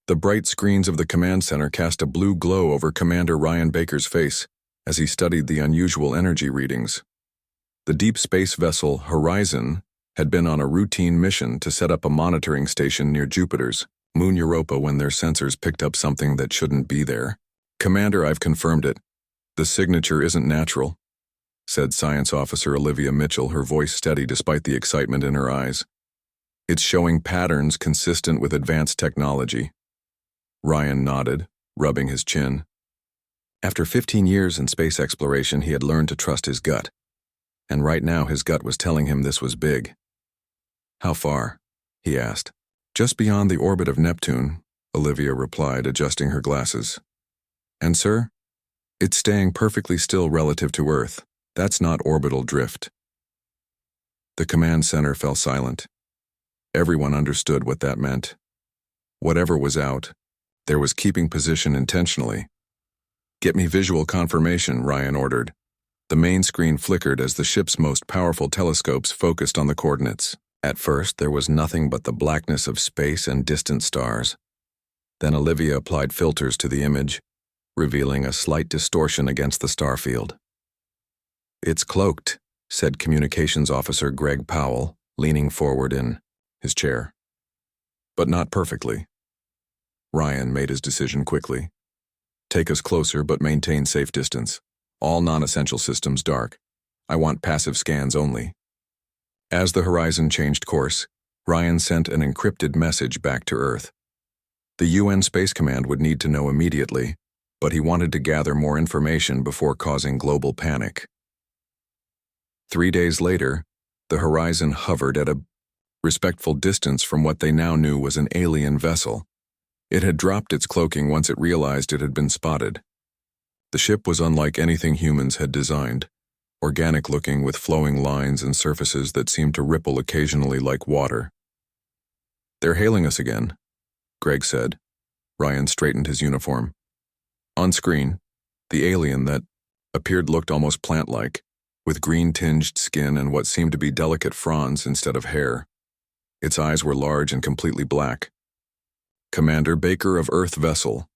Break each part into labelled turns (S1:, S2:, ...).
S1: The bright screens of the command center cast a blue glow over Commander Ryan Baker's face as he studied the unusual energy readings. The deep space vessel Horizon had been on a routine mission to set up a monitoring station near Jupiter's moon Europa when their sensors picked up something that shouldn't be there. "Commander, I've confirmed it. The signature isn't natural," said Science Officer Olivia Mitchell, her voice steady despite the excitement in her eyes. "It's showing patterns consistent with advanced technology." Ryan nodded, rubbing his chin. After 15 years in space exploration, he had learned to trust his gut. And right now his gut was telling him this was big. "How far?" he asked. "Just beyond the orbit of Neptune," Olivia replied, adjusting her glasses. "And sir, it's staying perfectly still relative to Earth. That's not orbital drift." The command center fell silent. Everyone understood what that meant. Whatever was out, there was keeping position intentionally. "Get me visual confirmation," Ryan ordered. The main screen flickered as the ship's most powerful telescopes focused on the coordinates. At first, there was nothing but the blackness of space and distant stars. Then Olivia applied filters to the image, revealing a slight distortion against the star field. "It's cloaked," said Communications Officer Greg Powell, leaning forward in his chair. "But not perfectly." Ryan made his decision quickly. "Take us closer, but maintain safe distance. All non-essential systems dark. I want passive scans only." As the Horizon changed course, Ryan sent an encrypted message back to Earth. The UN Space Command would need to know immediately, but he wanted to gather more information before causing global panic. 3 days later, the Horizon hovered at a respectful distance from what they now knew was an alien vessel. It had dropped its cloaking once it realized it had been spotted. The ship was unlike anything humans had designed, organic-looking with flowing lines and surfaces that seemed to ripple occasionally like water. "They're hailing us again," Greg said. Ryan straightened his uniform. On screen, the alien that appeared looked almost plant-like, with green-tinged skin and what seemed to be delicate fronds instead of hair. Its eyes were large and completely black. "Commander Baker of Earth Vessel,"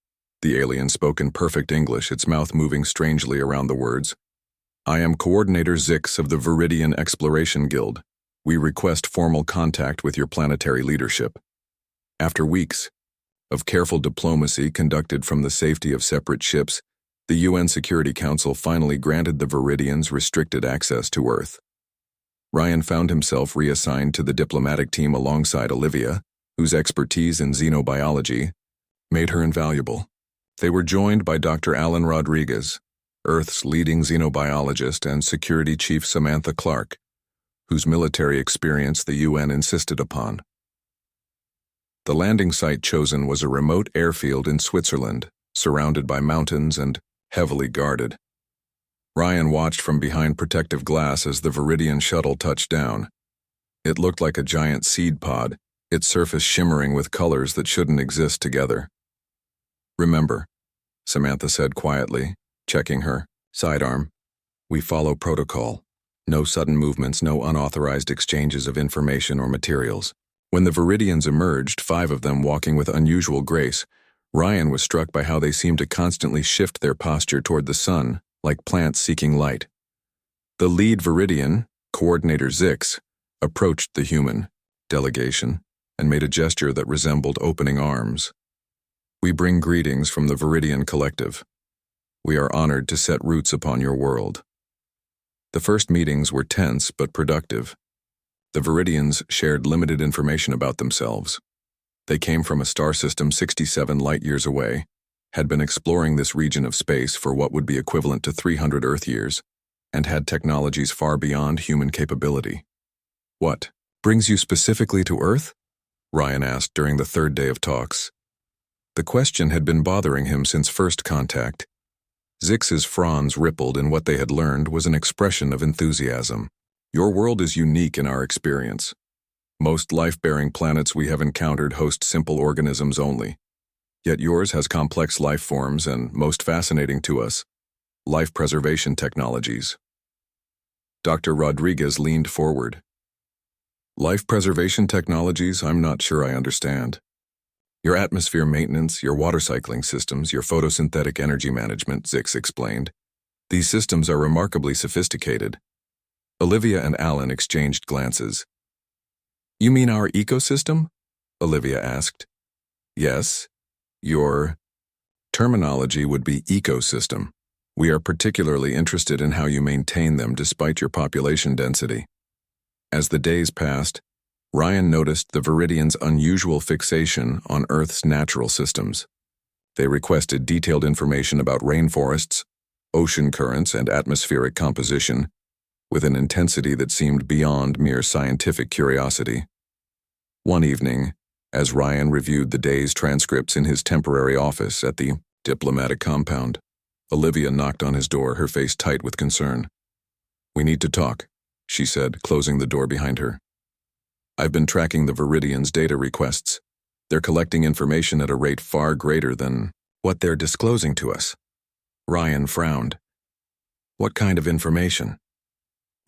S1: the alien spoke in perfect English, its mouth moving strangely around the words. "I am Coordinator Zix of the Viridian Exploration Guild. We request formal contact with your planetary leadership." After weeks of careful diplomacy conducted from the safety of separate ships, the UN Security Council finally granted the Viridians restricted access to Earth. Ryan found himself reassigned to the diplomatic team alongside Olivia, whose expertise in xenobiology made her invaluable. They were joined by Dr. Alan Rodriguez, Earth's leading xenobiologist, and Security Chief Samantha Clark, whose military experience the UN insisted upon. The landing site chosen was a remote airfield in Switzerland, surrounded by mountains and heavily guarded. Ryan watched from behind protective glass as the Viridian shuttle touched down. It looked like a giant seed pod, its surface shimmering with colors that shouldn't exist together. "Remember," Samantha said quietly, checking her sidearm, "we follow protocol. No sudden movements, no unauthorized exchanges of information or materials." When the Viridians emerged, 5 of them walking with unusual grace, Ryan was struck by how they seemed to constantly shift their posture toward the sun, like plants seeking light. The lead Viridian, Coordinator Zix, approached the human delegation and made a gesture that resembled opening arms. "We bring greetings from the Viridian Collective. We are honored to set roots upon your world." The first meetings were tense but productive. The Viridians shared limited information about themselves. They came from a star system 67 light-years away, had been exploring this region of space for what would be equivalent to 300 Earth years, and had technologies far beyond human capability. "What brings you specifically to Earth?" Ryan asked during the 3rd day of talks. The question had been bothering him since first contact. Zix's fronds rippled, and what they had learned was an expression of enthusiasm. "Your world is unique in our experience. Most life-bearing planets we have encountered host simple organisms only. Yet yours has complex life forms and, most fascinating to us, life preservation technologies." Dr. Rodriguez leaned forward. "Life preservation technologies? I'm not sure I understand." Your atmosphere maintenance, your water cycling systems, your photosynthetic energy management, Zix explained. These systems are remarkably sophisticated. Olivia and Alan exchanged glances. You mean our ecosystem? Olivia asked. Yes. Your terminology would be ecosystem. We are particularly interested in how you maintain them despite your population density. As the days passed, Ryan noticed the Viridians' unusual fixation on Earth's natural systems. They requested detailed information about rainforests, ocean currents, and atmospheric composition, with an intensity that seemed beyond mere scientific curiosity. One evening, as Ryan reviewed the day's transcripts in his temporary office at the diplomatic compound, Olivia knocked on his door, her face tight with concern. We need to talk, she said, closing the door behind her. I've been tracking the Viridians' data requests. They're collecting information at a rate far greater than what they're disclosing to us. Ryan frowned. What kind of information?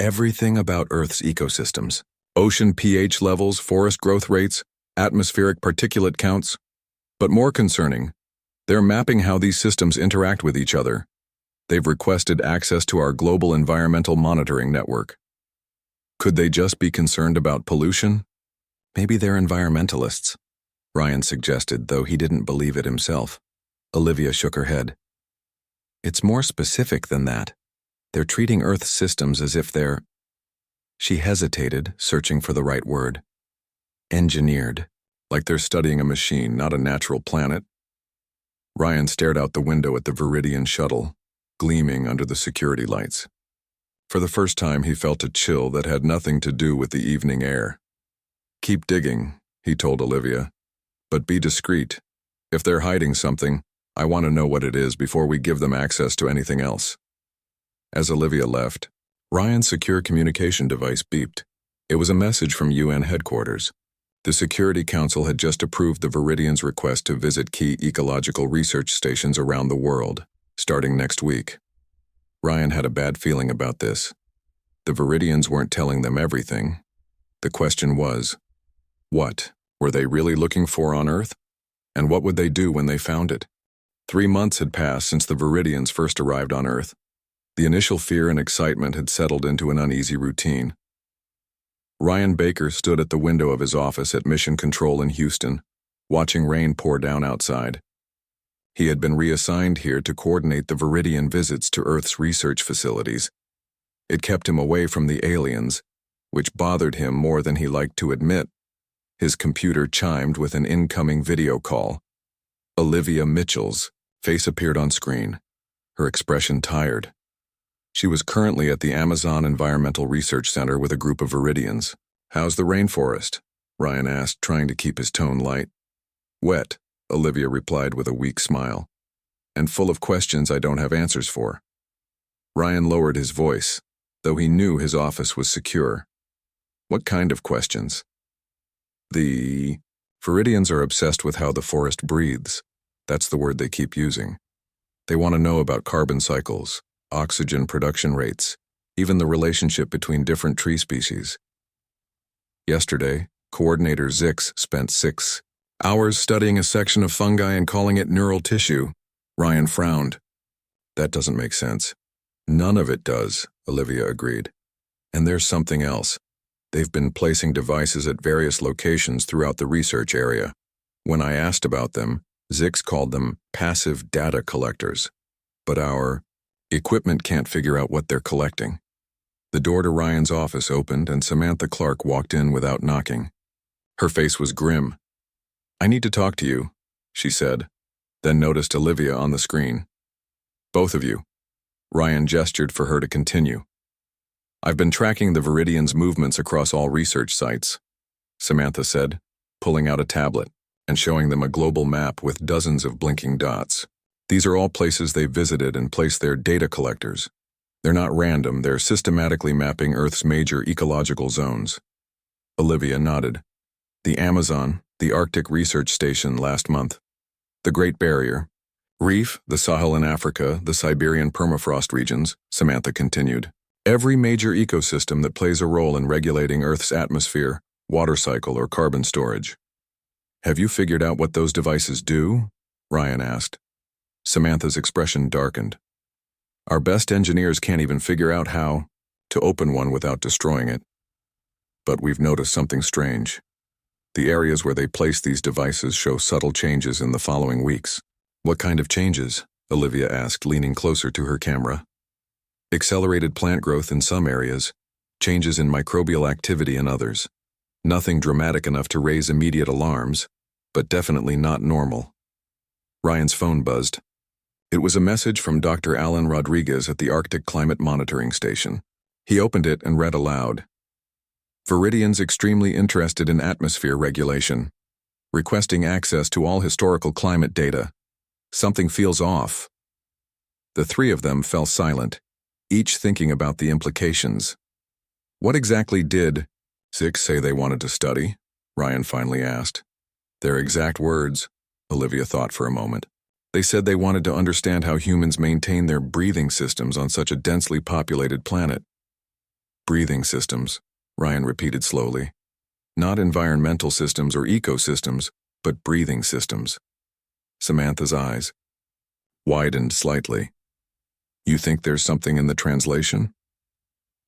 S1: Everything about Earth's ecosystems. Ocean pH levels, forest growth rates, atmospheric particulate counts. But more concerning, they're mapping how these systems interact with each other. They've requested access to our global environmental monitoring network. Could they just be concerned about pollution? Maybe they're environmentalists, Ryan suggested, though he didn't believe it himself. Olivia shook her head. It's more specific than that. They're treating Earth's systems as if they're... She hesitated, searching for the right word. Engineered. Like they're studying a machine, not a natural planet. Ryan stared out the window at the Viridian shuttle, gleaming under the security lights. For the first time, he felt a chill that had nothing to do with the evening air. Keep digging, he told Olivia. But be discreet. If they're hiding something, I want to know what it is before we give them access to anything else. As Olivia left, Ryan's secure communication device beeped. It was a message from UN headquarters. The Security Council had just approved the Viridians' request to visit key ecological research stations around the world, starting next week. Ryan had a bad feeling about this. The Viridians weren't telling them everything. The question was, what were they really looking for on Earth? And what would they do when they found it? 3 months had passed since the Viridians first arrived on Earth. The initial fear and excitement had settled into an uneasy routine. Ryan Baker stood at the window of his office at Mission Control in Houston, watching rain pour down outside. He had been reassigned here to coordinate the Viridian visits to Earth's research facilities. It kept him away from the aliens, which bothered him more than he liked to admit. His computer chimed with an incoming video call. Olivia Mitchell's face appeared on screen, her expression tired. She was currently at the Amazon Environmental Research Center with a group of Viridians. How's the rainforest? Ryan asked, trying to keep his tone light. Wet, Olivia replied with a weak smile. And full of questions I don't have answers for. Ryan lowered his voice, though he knew his office was secure. What kind of questions? The Viridians are obsessed with how the forest breathes. That's the word they keep using. They want to know about carbon cycles, oxygen production rates, even the relationship between different tree species. Yesterday, Coordinator Zix spent 6 hours studying a section of fungi and calling it neural tissue. Ryan frowned. That doesn't make sense. None of it does, Olivia agreed. And there's something else. They've been placing devices at various locations throughout the research area. When I asked about them, Zix called them passive data collectors. But our equipment can't figure out what they're collecting. The door to Ryan's office opened and Samantha Clark walked in without knocking. Her face was grim. I need to talk to you, she said, then noticed Olivia on the screen. Both of you. Ryan gestured for her to continue. I've been tracking the Viridians' movements across all research sites, Samantha said, pulling out a tablet and showing them a global map with dozens of blinking dots. These are all places they've visited and placed their data collectors. They're not random, they're systematically mapping Earth's major ecological zones. Olivia nodded. The Amazon, the Arctic Research Station last month. The Great Barrier Reef, the Sahel in Africa, the Siberian permafrost regions, Samantha continued. Every major ecosystem that plays a role in regulating Earth's atmosphere, water cycle, or carbon storage. Have you figured out what those devices do? Ryan asked. Samantha's expression darkened. Our best engineers can't even figure out how to open one without destroying it. But we've noticed something strange. The areas where they place these devices show subtle changes in the following weeks. What kind of changes? Olivia asked, leaning closer to her camera. Accelerated plant growth in some areas, changes in microbial activity in others. Nothing dramatic enough to raise immediate alarms, but definitely not normal. Ryan's phone buzzed. It was a message from Dr. Alan Rodriguez at the Arctic Climate Monitoring Station. He opened it and read aloud. Viridians extremely interested in atmosphere regulation, requesting access to all historical climate data. Something feels off. The three of them fell silent, each thinking about the implications. What exactly did Six say they wanted to study? Ryan finally asked. Their exact words, Olivia thought for a moment. They said they wanted to understand how humans maintain their breathing systems on such a densely populated planet. Breathing systems, Ryan repeated slowly. Not environmental systems or ecosystems, but breathing systems. Samantha's eyes widened slightly. You think there's something in the translation?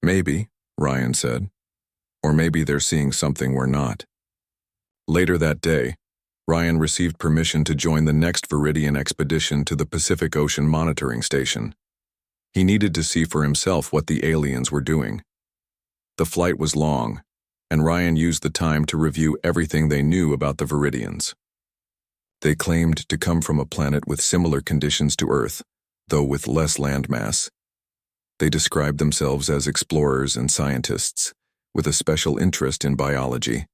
S1: Maybe, Ryan said. Or maybe they're seeing something we're not. Later that day, Ryan received permission to join the next Viridian expedition to the Pacific Ocean Monitoring Station. He needed to see for himself what the aliens were doing. The flight was long, and Ryan used the time to review everything they knew about the Viridians. They claimed to come from a planet with similar conditions to Earth, though with less landmass. They described themselves as explorers and scientists, with a special interest in biology.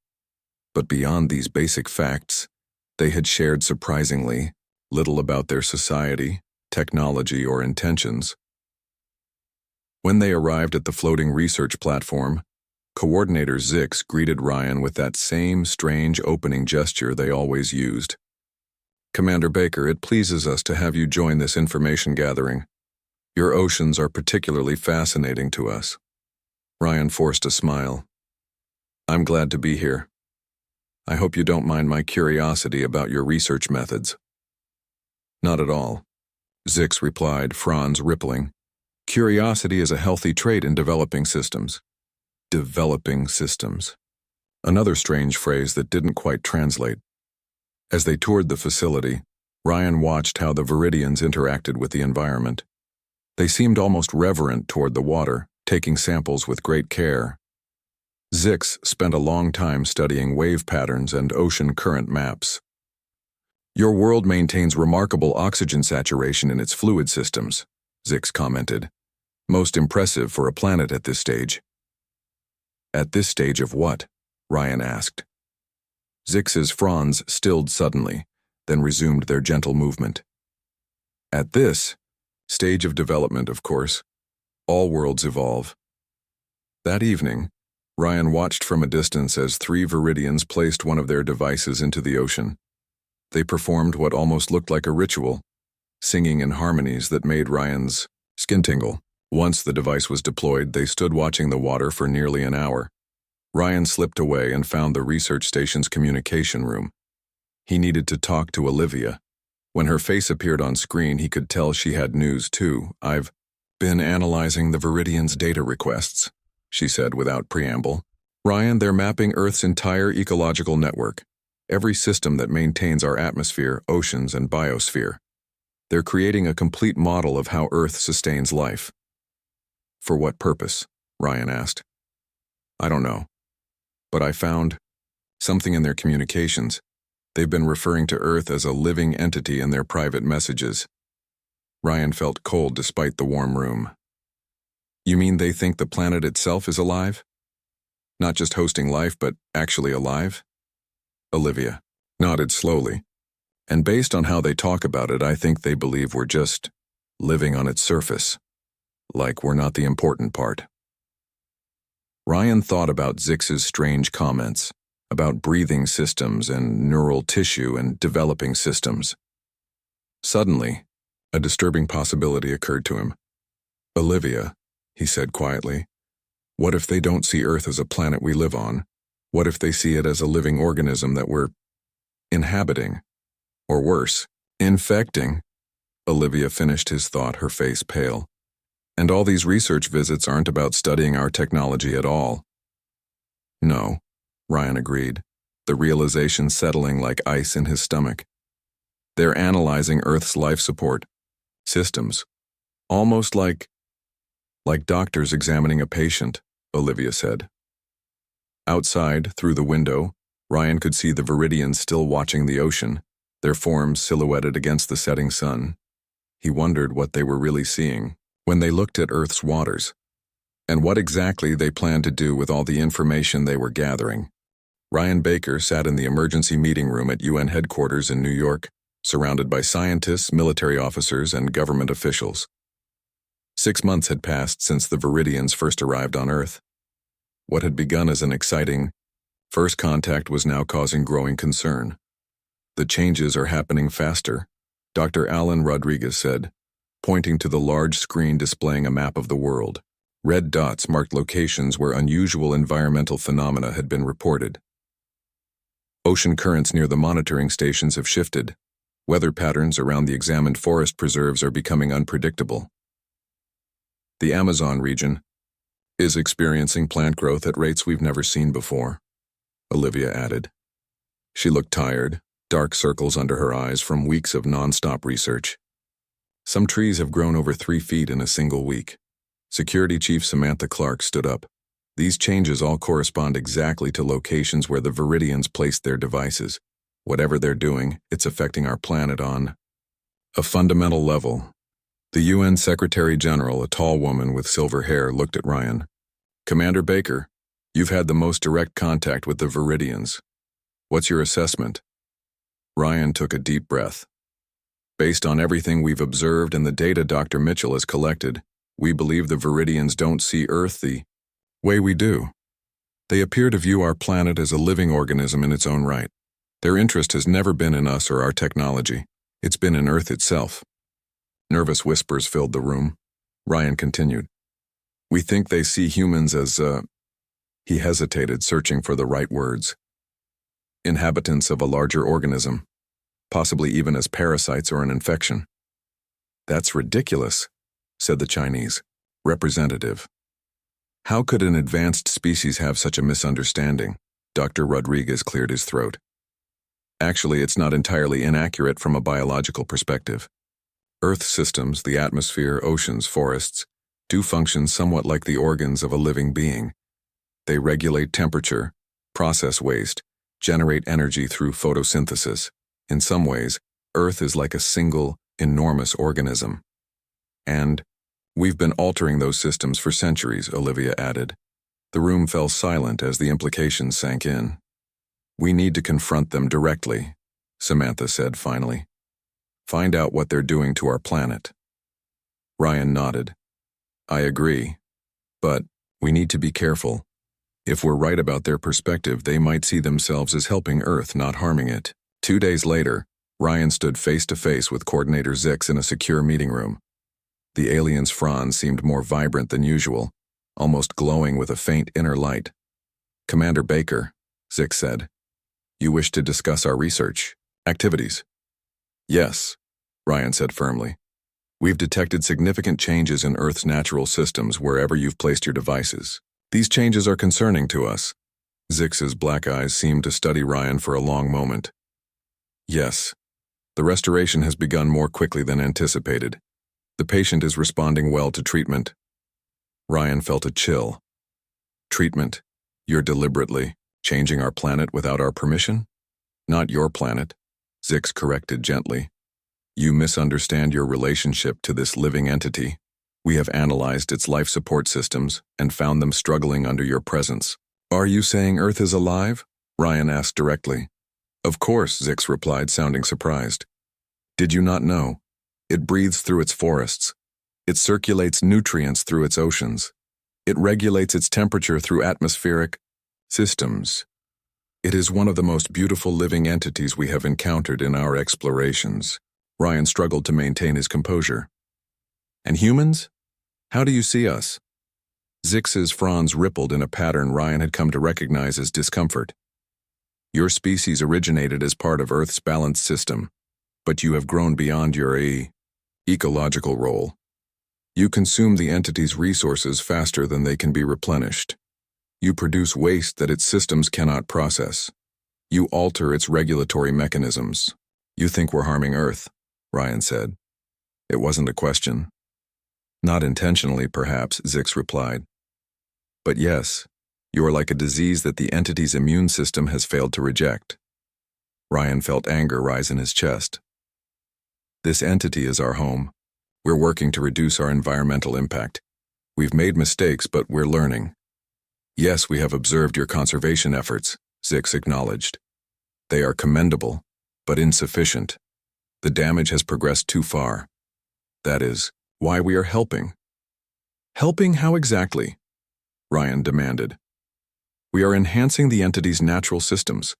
S1: But beyond these basic facts, they had shared surprisingly little about their society, technology, or intentions. When they arrived at the floating research platform, Coordinator Zix greeted Ryan with that same strange opening gesture they always used. Commander Baker, it pleases us to have you join this information gathering. Your oceans are particularly fascinating to us. Ryan forced a smile. I'm glad to be here. I hope you don't mind my curiosity about your research methods. Not at all, Zix replied, fronds rippling. Curiosity is a healthy trait in developing systems. Developing systems. Another strange phrase that didn't quite translate. As they toured the facility, Ryan watched how the Viridians interacted with the environment. They seemed almost reverent toward the water, taking samples with great care. Zix spent a long time studying wave patterns and ocean current maps. Your world maintains remarkable oxygen saturation in its fluid systems, Zix commented. Most impressive for a planet at this stage. At this stage of what? Ryan asked. Zix's fronds stilled suddenly, then resumed their gentle movement. At this stage of development, of course, all worlds evolve. That evening, Ryan watched from a distance as three Viridians placed one of their devices into the ocean. They performed what almost looked like a ritual, singing in harmonies that made Ryan's skin tingle. Once the device was deployed, they stood watching the water for nearly an hour. Ryan slipped away and found the research station's communication room. He needed to talk to Olivia. When her face appeared on screen, he could tell she had news too. I've been analyzing the Viridians' data requests, she said without preamble. Ryan, they're mapping Earth's entire ecological network, every system that maintains our atmosphere, oceans, and biosphere. They're creating a complete model of how Earth sustains life. For what purpose? Ryan asked. I don't know. But I found something in their communications. They've been referring to Earth as a living entity in their private messages. Ryan felt cold despite the warm room. You mean they think the planet itself is alive? Not just hosting life, but actually alive? Olivia nodded slowly. And based on how they talk about it, I think they believe we're just living on its surface. Like we're not the important part. Ryan thought about Zix's strange comments, about breathing systems and neural tissue and developing systems. Suddenly, a disturbing possibility occurred to him. Olivia, he said quietly, what if they don't see Earth as a planet we live on? What if they see it as a living organism that we're inhabiting, or worse, infecting. Olivia finished his thought, her face pale. And all these research visits aren't about studying our technology at all. No, Ryan agreed, the realization settling like ice in his stomach. They're analyzing Earth's life support systems, almost like doctors examining a patient, Olivia said. Outside, through the window, Ryan could see the Viridians still watching the ocean, their forms silhouetted against the setting sun. He wondered what they were really seeing when they looked at Earth's waters, and what exactly they planned to do with all the information they were gathering. Ryan Baker sat in the emergency meeting room at UN headquarters in New York, surrounded by scientists, military officers, and government officials. 6 months had passed since the Viridians first arrived on Earth. What had begun as an exciting first contact was now causing growing concern. The changes are happening faster, Dr. Alan Rodriguez said, pointing to the large screen displaying a map of the world. Red dots marked locations where unusual environmental phenomena had been reported. Ocean currents near the monitoring stations have shifted. Weather patterns around the examined forest preserves are becoming unpredictable. The Amazon region is experiencing plant growth at rates we've never seen before, Olivia added. She looked tired, dark circles under her eyes from weeks of non-stop research. Some trees have grown over 3 feet in a single week. Security Chief Samantha Clark stood up. These changes all correspond exactly to locations where the Viridians placed their devices. Whatever they're doing, it's affecting our planet on a fundamental level. The UN Secretary General, a tall woman with silver hair, looked at Ryan. Commander Baker, you've had the most direct contact with the Viridians. What's your assessment? Ryan took a deep breath. Based on everything we've observed and the data Dr. Mitchell has collected, we believe the Viridians don't see Earth the way we do. They appear to view our planet as a living organism in its own right. Their interest has never been in us or our technology. It's been in Earth itself. Nervous whispers filled the room. Ryan continued. We think they see humans as, He hesitated, searching for the right words. Inhabitants of a larger organism, possibly even as parasites or an infection. That's ridiculous, said the Chinese representative. How could an advanced species have such a misunderstanding? Dr. Rodriguez cleared his throat. Actually, it's not entirely inaccurate from a biological perspective. Earth systems, the atmosphere, oceans, forests, do function somewhat like the organs of a living being. They regulate temperature, process waste, generate energy through photosynthesis. In some ways, Earth is like a single, enormous organism. And we've been altering those systems for centuries, Olivia added. The room fell silent as the implications sank in. We need to confront them directly, Samantha said finally. Find out what they're doing to our planet. Ryan nodded. I agree. But we need to be careful. If we're right about their perspective, they might see themselves as helping Earth, not harming it. 2 days later, Ryan stood face to face with Coordinator Zix in a secure meeting room. The alien's fronds seemed more vibrant than usual, almost glowing with a faint inner light. Commander Baker, Zix said, you wish to discuss our research activities? Yes, Ryan said firmly. We've detected significant changes in Earth's natural systems wherever you've placed your devices. These changes are concerning to us. Zix's black eyes seemed to study Ryan for a long moment. Yes, the restoration has begun more quickly than anticipated. The patient is responding well to treatment. Ryan felt a chill. Treatment? You're deliberately changing our planet without our permission? Not your planet, Zix corrected gently. You misunderstand your relationship to this living entity. We have analyzed its life support systems and found them struggling under your presence. Are you saying Earth is alive? Ryan asked directly. Of course, Zix replied, sounding surprised. Did you not know? It breathes through its forests. It circulates nutrients through its oceans. It regulates its temperature through atmospheric systems. It is one of the most beautiful living entities we have encountered in our explorations. Ryan struggled to maintain his composure. And humans? How do you see us? Zix's fronds rippled in a pattern Ryan had come to recognize as discomfort. Your species originated as part of Earth's balanced system, but you have grown beyond your ecological role. You consume the entity's resources faster than they can be replenished. You produce waste that its systems cannot process. You alter its regulatory mechanisms. You think we're harming Earth, Ryan said. It wasn't a question. Not intentionally, perhaps, Zix replied. But yes, you are like a disease that the entity's immune system has failed to reject. Ryan felt anger rise in his chest. This entity is our home. We're working to reduce our environmental impact. We've made mistakes, but we're learning. Yes, we have observed your conservation efforts, Zix acknowledged. They are commendable, but insufficient. The damage has progressed too far. That is why we are helping. Helping how exactly? Ryan demanded. We are enhancing the entity's natural systems,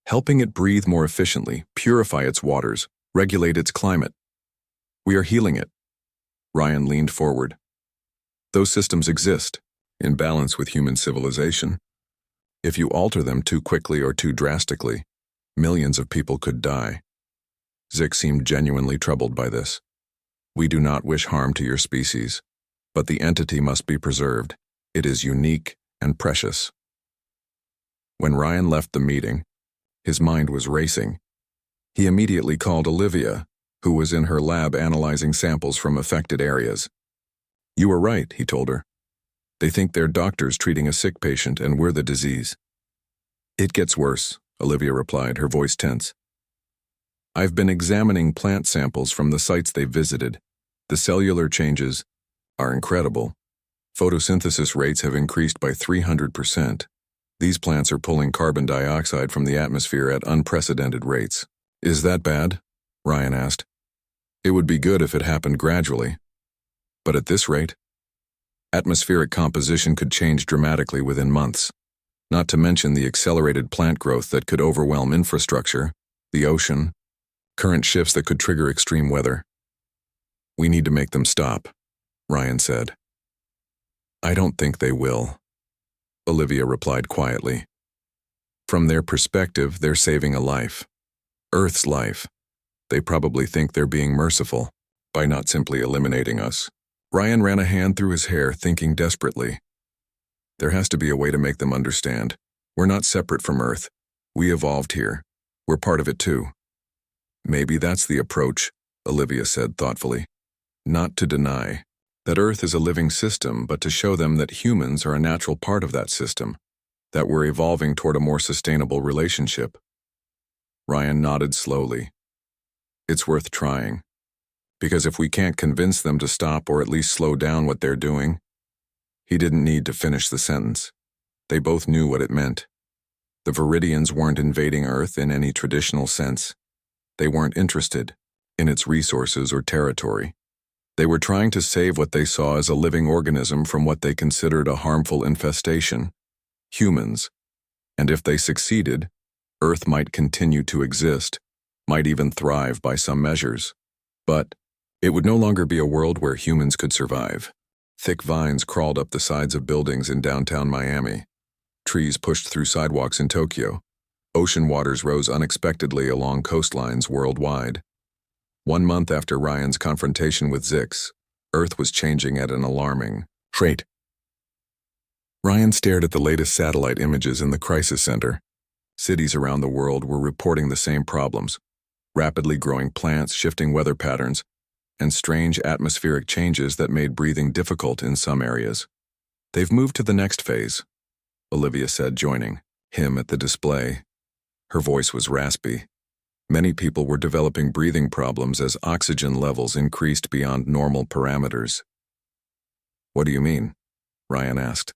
S1: helping it breathe more efficiently, purify its waters, regulate its climate. We are healing it. Ryan leaned forward. Those systems exist, in balance with human civilization. If you alter them too quickly or too drastically, millions of people could die. Zix seemed genuinely troubled by this. We do not wish harm to your species, but the entity must be preserved. It is unique and precious. When Ryan left the meeting, his mind was racing. He immediately called Olivia, who was in her lab analyzing samples from affected areas. You were right, he told her. They think they're doctors treating a sick patient and we're the disease. It gets worse, Olivia replied, her voice tense. I've been examining plant samples from the sites they visited. The cellular changes are incredible. Photosynthesis rates have increased by 300%. These plants are pulling carbon dioxide from the atmosphere at unprecedented rates. Is that bad? Ryan asked. It would be good if it happened gradually. But at this rate, atmospheric composition could change dramatically within months, not to mention the accelerated plant growth that could overwhelm infrastructure, the ocean, current shifts that could trigger extreme weather. We need to make them stop, Ryan said. I don't think they will, Olivia replied quietly. From their perspective, they're saving a life. Earth's life. They probably think they're being merciful by not simply eliminating us. Ryan ran a hand through his hair, thinking desperately. There has to be a way to make them understand. We're not separate from Earth. We evolved here. We're part of it too. Maybe that's the approach, Olivia said thoughtfully. Not to deny that Earth is a living system, but to show them that humans are a natural part of that system, that we're evolving toward a more sustainable relationship. Ryan nodded slowly. It's worth trying. Because if we can't convince them to stop or at least slow down what they're doing. He didn't need to finish the sentence. They both knew what it meant. The Viridians weren't invading Earth in any traditional sense. They weren't interested in its resources or territory. They were trying to save what they saw as a living organism from what they considered a harmful infestation, humans. And if they succeeded, Earth might continue to exist, might even thrive by some measures. But it would no longer be a world where humans could survive. Thick vines crawled up the sides of buildings in downtown Miami. Trees pushed through sidewalks in Tokyo. Ocean waters rose unexpectedly along coastlines worldwide. 1 month after Ryan's confrontation with Zix, Earth was changing at an alarming rate. Ryan stared at the latest satellite images in the crisis center. Cities around the world were reporting the same problems: rapidly growing plants, shifting weather patterns, and strange atmospheric changes that made breathing difficult in some areas. They've moved to the next phase, Olivia said, joining him at the display. Her voice was raspy. Many people were developing breathing problems as oxygen levels increased beyond normal parameters. What do you mean? Ryan asked.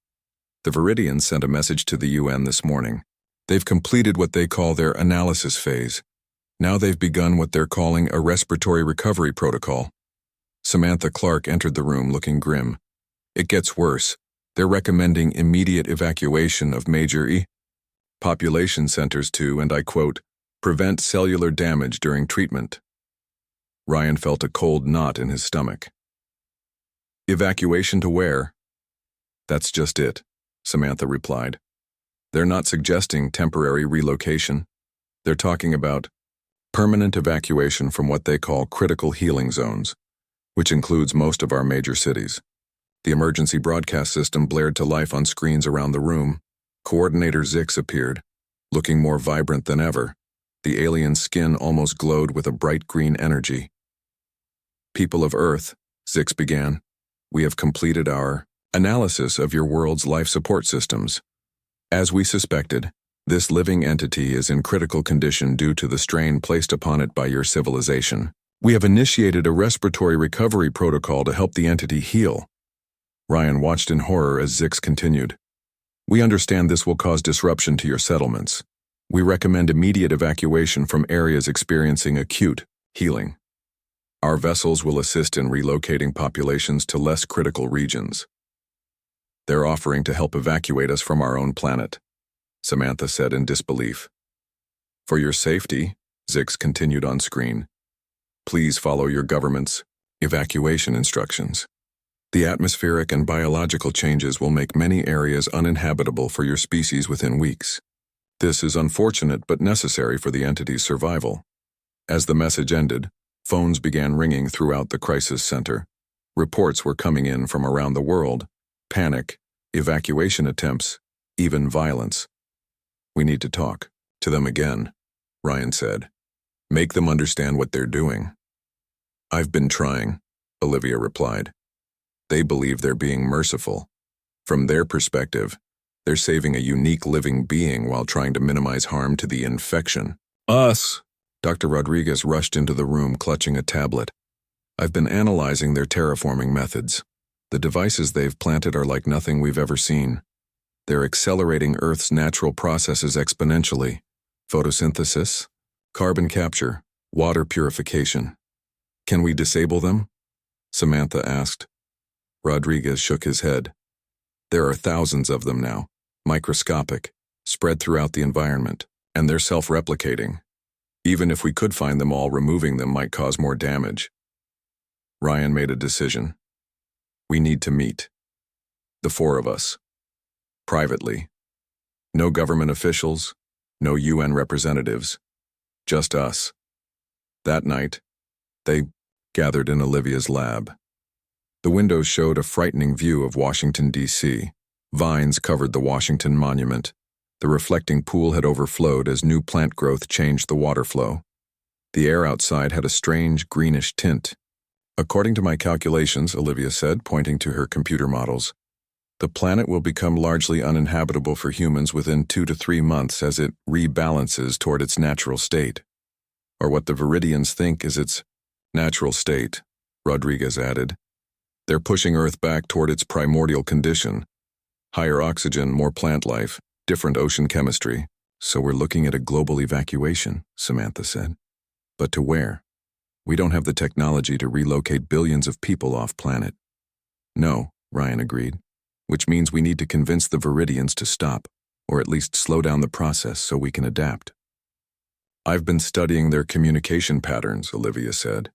S1: The Viridians sent a message to the UN this morning. They've completed what they call their analysis phase. Now they've begun what they're calling a respiratory recovery protocol. Samantha Clark entered the room looking grim. It gets worse. They're recommending immediate evacuation of major population centers to, and I quote, prevent cellular damage during treatment. Ryan felt a cold knot in his stomach. Evacuation to where? That's just it, Samantha replied. They're not suggesting temporary relocation. They're talking about permanent evacuation from what they call critical healing zones, which includes most of our major cities. The emergency broadcast system blared to life on screens around the room. Coordinator Zix appeared, looking more vibrant than ever. The alien's skin almost glowed with a bright green energy. People of Earth, Zix began, we have completed our analysis of your world's life support systems. As we suspected, this living entity is in critical condition due to the strain placed upon it by your civilization. We have initiated a respiratory recovery protocol to help the entity heal. Ryan watched in horror as Zix continued. We understand this will cause disruption to your settlements. We recommend immediate evacuation from areas experiencing acute healing. Our vessels will assist in relocating populations to less critical regions. They're offering to help evacuate us from our own planet, Samantha said in disbelief. For your safety, Zix continued on screen. Please follow your government's evacuation instructions. The atmospheric and biological changes will make many areas uninhabitable for your species within weeks. This is unfortunate but necessary for the entity's survival. As the message ended, phones began ringing throughout the crisis center. Reports were coming in from around the world. Panic, evacuation attempts, even violence. We need to talk to them again, Ryan said. Make them understand what they're doing. I've been trying, Olivia replied. They believe they're being merciful. From their perspective, they're saving a unique living being while trying to minimize harm to the infection. Us! Dr. Rodriguez rushed into the room clutching a tablet. I've been analyzing their terraforming methods. The devices they've planted are like nothing we've ever seen. They're accelerating Earth's natural processes exponentially. Photosynthesis, carbon capture, water purification. Can we disable them? Samantha asked. Rodriguez shook his head. There are thousands of them now, microscopic, spread throughout the environment, and they're self-replicating. Even if we could find them all, removing them might cause more damage. Ryan made a decision. We need to meet. The four of us. Privately. No government officials, no UN representatives, just us. That night, they gathered in Olivia's lab. The windows showed a frightening view of Washington, D.C. Vines covered the Washington Monument. The reflecting pool had overflowed as new plant growth changed the water flow. The air outside had a strange greenish tint. According to my calculations, Olivia said, pointing to her computer models, the planet will become largely uninhabitable for humans within 2 to 3 months as it rebalances toward its natural state. Or what the Viridians think is its natural state, Rodriguez added. They're pushing Earth back toward its primordial condition. Higher oxygen, more plant life, different ocean chemistry. So we're looking at a global evacuation, Samantha said. But to where? We don't have the technology to relocate billions of people off-planet. No, Ryan agreed, which means we need to convince the Viridians to stop, or at least slow down the process so we can adapt. I've been studying their communication patterns, Olivia said.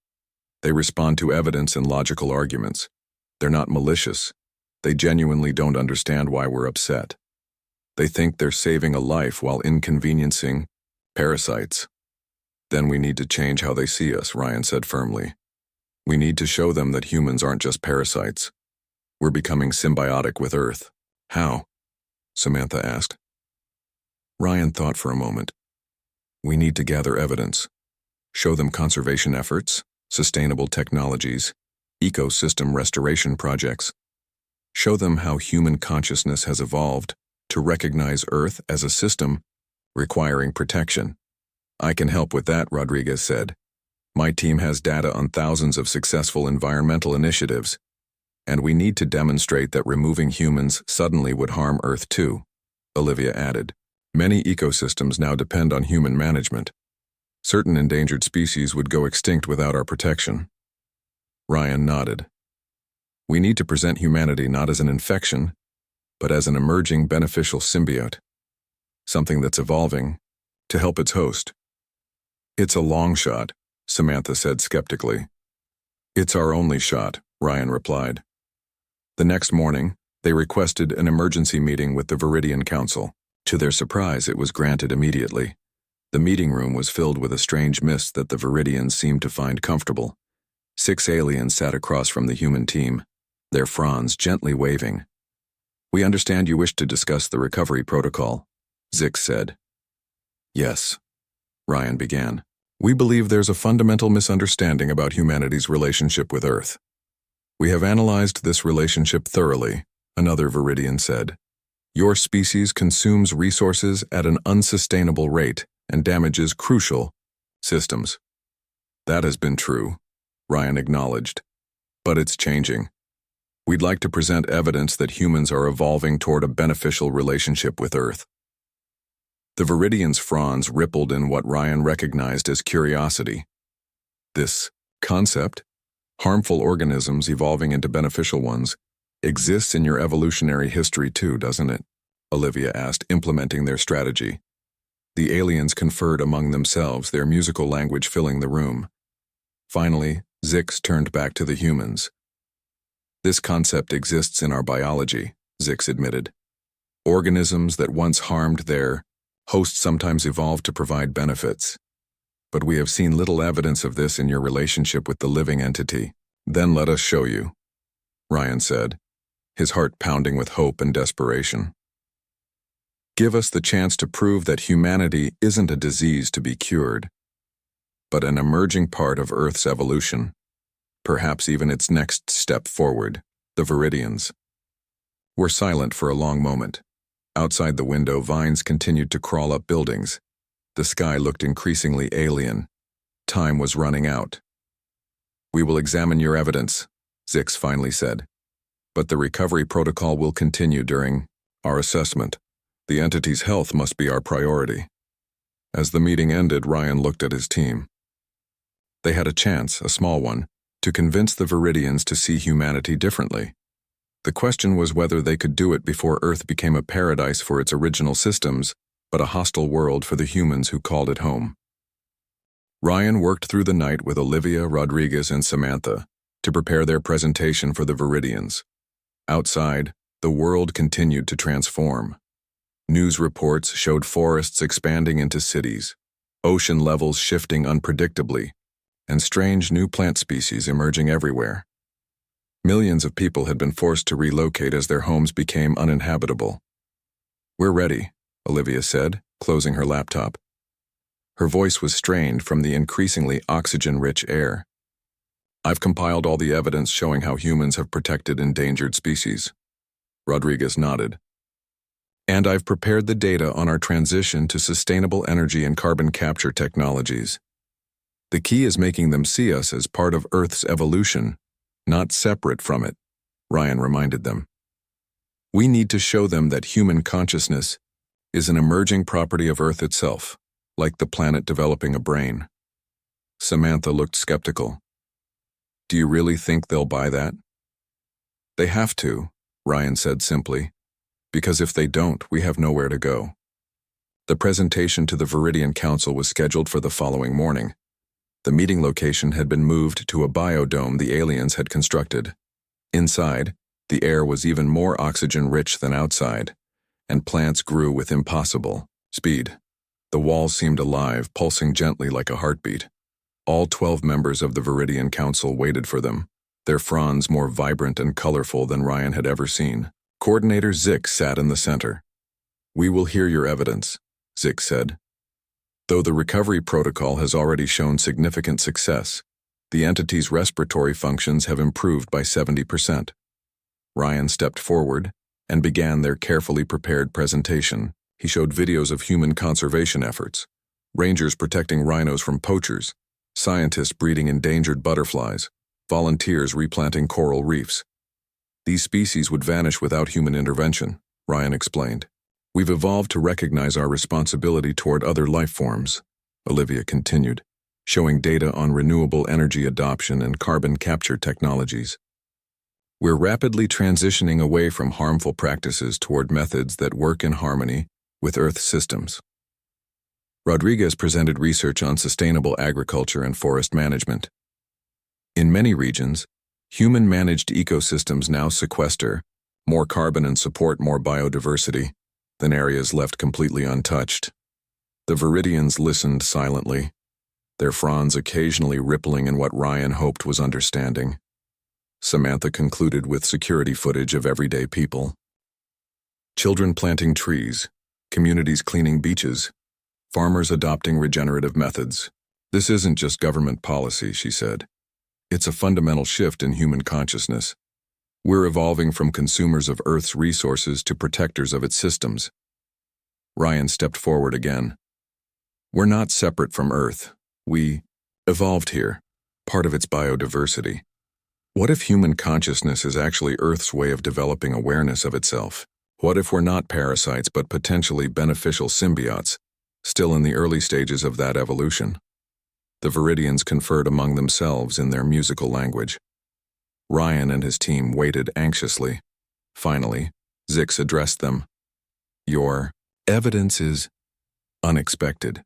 S1: They respond to evidence and logical arguments. They're not malicious. They genuinely don't understand why we're upset. They think they're saving a life while inconveniencing parasites. Then we need to change how they see us, Ryan said firmly. We need to show them that humans aren't just parasites. We're becoming symbiotic with Earth. How? Samantha asked. Ryan thought for a moment. We need to gather evidence. Show them conservation efforts, sustainable technologies, ecosystem restoration projects. Show them how human consciousness has evolved to recognize Earth as a system requiring protection. I can help with that, Rodriguez said. My team has data on thousands of successful environmental initiatives, and we need to demonstrate that removing humans suddenly would harm Earth too, Olivia added. Many ecosystems now depend on human management. Certain endangered species would go extinct without our protection. Ryan nodded. We need to present humanity not as an infection, but as an emerging beneficial symbiote. Something that's evolving to help its host. It's a long shot, Samantha said skeptically. It's our only shot, Ryan replied. The next morning, they requested an emergency meeting with the Viridian Council. To their surprise, it was granted immediately. The meeting room was filled with a strange mist that the Viridians seemed to find comfortable. 6 aliens sat across from the human team, their fronds gently waving. "We understand you wish to discuss the recovery protocol," Zix said. "Yes," Ryan began. "We believe there's a fundamental misunderstanding about humanity's relationship with Earth. We have analyzed this relationship thoroughly," another Viridian said. "Your species consumes resources at an unsustainable rate and damages crucial systems." "That has been true," Ryan acknowledged. "But it's changing. We'd like to present evidence that humans are evolving toward a beneficial relationship with Earth." The Viridians' fronds rippled in what Ryan recognized as curiosity. "This concept, harmful organisms evolving into beneficial ones, exists in your evolutionary history too, doesn't it?" Olivia asked, implementing their strategy. The aliens conferred among themselves, their musical language filling the room. Finally, Zix turned back to the humans. "This concept exists in our biology," Zix admitted. "Organisms that once harmed their hosts sometimes evolve to provide benefits. But we have seen little evidence of this in your relationship with the living entity." "Then let us show you," Ryan said, his heart pounding with hope and desperation. "Give us the chance to prove that humanity isn't a disease to be cured, but an emerging part of Earth's evolution, perhaps even its next step forward." The Viridians were silent for a long moment. Outside the window, vines continued to crawl up buildings. The sky looked increasingly alien. Time was running out. "We will examine your evidence," Zix finally said. "But the recovery protocol will continue during our assessment. The entity's health must be our priority." As the meeting ended, Ryan looked at his team. They had a chance, a small one, to convince the Viridians to see humanity differently. The question was whether they could do it before Earth became a paradise for its original systems, but a hostile world for the humans who called it home. Ryan worked through the night with Olivia, Rodriguez, and Samantha to prepare their presentation for the Viridians. Outside, the world continued to transform. News reports showed forests expanding into cities, ocean levels shifting unpredictably, and strange new plant species emerging everywhere. Millions of people had been forced to relocate as their homes became uninhabitable. "We're ready," Olivia said, closing her laptop. Her voice was strained from the increasingly oxygen-rich air. "I've compiled all the evidence showing how humans have protected endangered species." Rodriguez nodded. "And I've prepared the data on our transition to sustainable energy and carbon capture technologies. The key is making them see us as part of Earth's evolution, not separate from it," Ryan reminded them. "We need to show them that human consciousness is an emerging property of Earth itself, like the planet developing a brain." Samantha looked skeptical. "Do you really think they'll buy that?" "They have to," Ryan said simply, "because if they don't, we have nowhere to go." The presentation to the Viridian Council was scheduled for the following morning. The meeting location had been moved to a biodome the aliens had constructed. Inside, the air was even more oxygen-rich than outside, and plants grew with impossible speed. The walls seemed alive, pulsing gently like a heartbeat. All 12 members of the Viridian Council waited for them, their fronds more vibrant and colorful than Ryan had ever seen. Coordinator Zix sat in the center. "We will hear your evidence," Zix said. "Though the recovery protocol has already shown significant success, the entity's respiratory functions have improved by 70%. Ryan stepped forward and began their carefully prepared presentation. He showed videos of human conservation efforts, rangers protecting rhinos from poachers, scientists breeding endangered butterflies, volunteers replanting coral reefs. These species would vanish without human intervention, Ryan explained. "We've evolved to recognize our responsibility toward other life forms," Olivia continued, showing data on renewable energy adoption and carbon capture technologies. "We're rapidly transitioning away from harmful practices toward methods that work in harmony with Earth systems." Rodriguez presented research on sustainable agriculture and forest management. In many regions, human-managed ecosystems now sequester more carbon and support more biodiversity than areas left completely untouched. The Viridians listened silently, their fronds occasionally rippling in what Ryan hoped was understanding. Samantha concluded with security footage of everyday people. Children planting trees, communities cleaning beaches, farmers adopting regenerative methods. This isn't just government policy, she said. It's a fundamental shift in human consciousness. We're evolving from consumers of Earth's resources to protectors of its systems. Ryan stepped forward again. We're not separate from Earth. We evolved here, part of its biodiversity. What if human consciousness is actually Earth's way of developing awareness of itself? What if we're not parasites but potentially beneficial symbiotes, still in the early stages of that evolution? The Viridians conferred among themselves in their musical language. Ryan and his team waited anxiously. Finally, Zix addressed them. Your evidence is unexpected.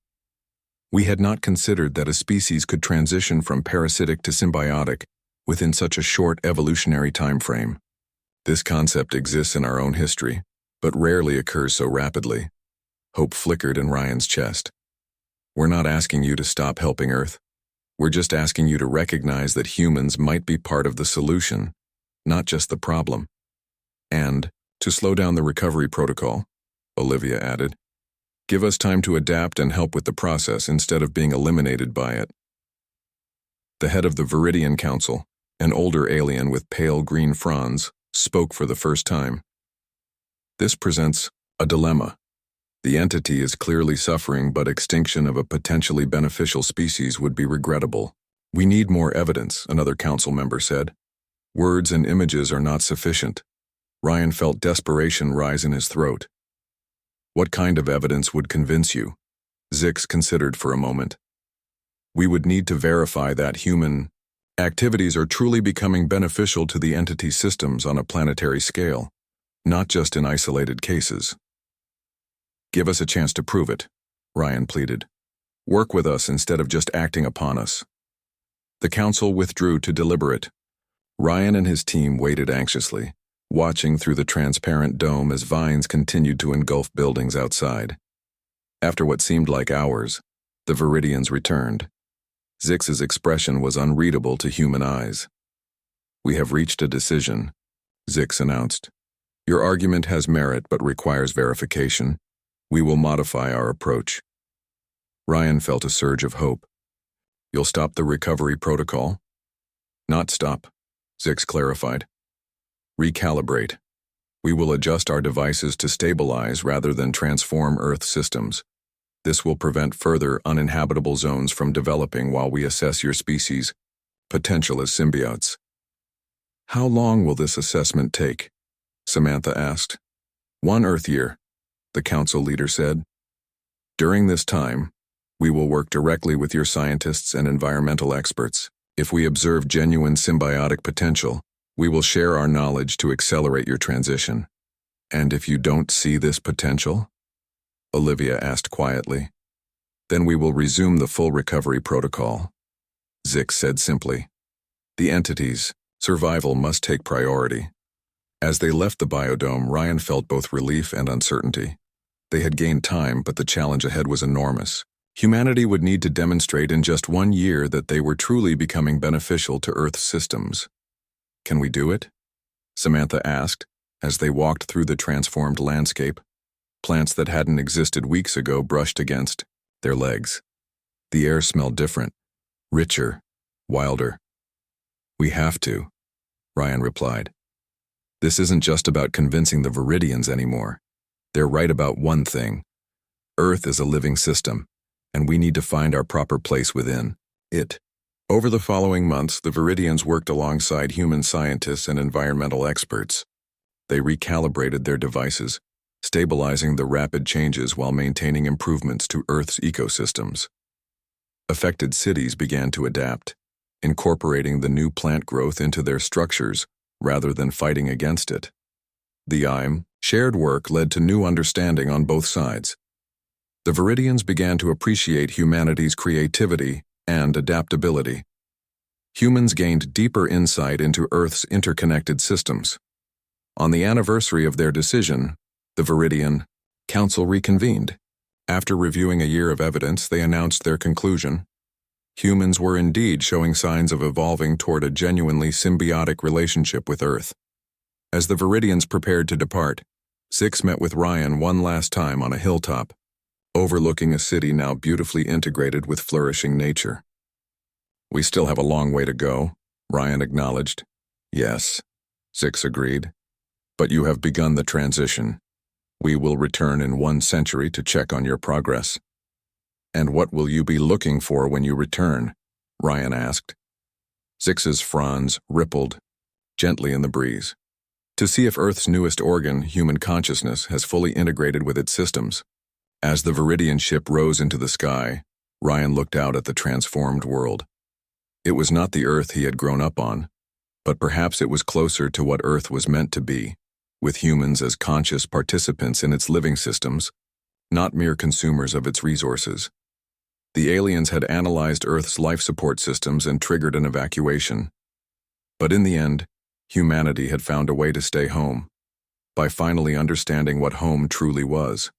S1: We had not considered that a species could transition from parasitic to symbiotic within such a short evolutionary time frame. This concept exists in our own history, but rarely occurs so rapidly. Hope flickered in Ryan's chest. We're not asking you to stop helping Earth. We're just asking you to recognize that humans might be part of the solution, not just the problem. And to slow down the recovery protocol, Olivia added. Give us time to adapt and help with the process instead of being eliminated by it. The head of the Viridian Council, an older alien with pale green fronds, spoke for the first time. This presents a dilemma. The entity is clearly suffering, but extinction of a potentially beneficial species would be regrettable. We need more evidence, another council member said. Words and images are not sufficient. Ryan felt desperation rise in his throat. What kind of evidence would convince you? Zix considered for a moment. We would need to verify that human activities are truly becoming beneficial to the entity systems on a planetary scale, not just in isolated cases. Give us a chance to prove it, Ryan pleaded. Work with us instead of just acting upon us. The council withdrew to deliberate. Ryan and his team waited anxiously, watching through the transparent dome as vines continued to engulf buildings outside. After what seemed like hours, the Viridians returned. Zix's expression was unreadable to human eyes. We have reached a decision, Zix announced. Your argument has merit but requires verification. We will modify our approach. Ryan felt a surge of hope. You'll stop the recovery protocol? Not stop, Zix clarified. Recalibrate. We will adjust our devices to stabilize rather than transform Earth systems. This will prevent further uninhabitable zones from developing while we assess your species' potential as symbiotes. How long will this assessment take? Samantha asked. 1 Earth year, the council leader said. During this time, we will work directly with your scientists and environmental experts. If we observe genuine symbiotic potential, we will share our knowledge to accelerate your transition. And if you don't see this potential? Olivia asked quietly. Then we will resume the full recovery protocol. Zix said simply. The entity's survival must take priority. As they left the biodome, Ryan felt both relief and uncertainty. They had gained time, but the challenge ahead was enormous. Humanity would need to demonstrate in just 1 year that they were truly becoming beneficial to Earth's systems. Can we do it? Samantha asked, as they walked through the transformed landscape. Plants that hadn't existed weeks ago brushed against their legs. The air smelled different, richer, wilder. We have to, Ryan replied. This isn't just about convincing the Viridians anymore. They're right about one thing. Earth is a living system, and we need to find our proper place within it. Over the following months, the Viridians worked alongside human scientists and environmental experts. They recalibrated their devices, stabilizing the rapid changes while maintaining improvements to Earth's ecosystems. Affected cities began to adapt, incorporating the new plant growth into their structures rather than fighting against it. The shared work led to new understanding on both sides. The Viridians began to appreciate humanity's creativity and adaptability. Humans gained deeper insight into Earth's interconnected systems. On the anniversary of their decision, the Viridian Council reconvened. After reviewing a year of evidence, they announced their conclusion. Humans were indeed showing signs of evolving toward a genuinely symbiotic relationship with Earth. As the Viridians prepared to depart, Six met with Ryan one last time on a hilltop, overlooking a city now beautifully integrated with flourishing nature. "We still have a long way to go," Ryan acknowledged. "Yes," Six agreed. "But you have begun the transition. We will return in 1 century to check on your progress." "And what will you be looking for when you return?" Ryan asked. Six's fronds rippled gently in the breeze. "To see if Earth's newest organ, human consciousness, has fully integrated with its systems." As the Viridian ship rose into the sky, Ryan looked out at the transformed world. It was not the Earth he had grown up on, but perhaps it was closer to what Earth was meant to be, with humans as conscious participants in its living systems, not mere consumers of its resources. The aliens had analyzed Earth's life support systems and triggered an evacuation. But in the end, humanity had found a way to stay home, by finally understanding what home truly was.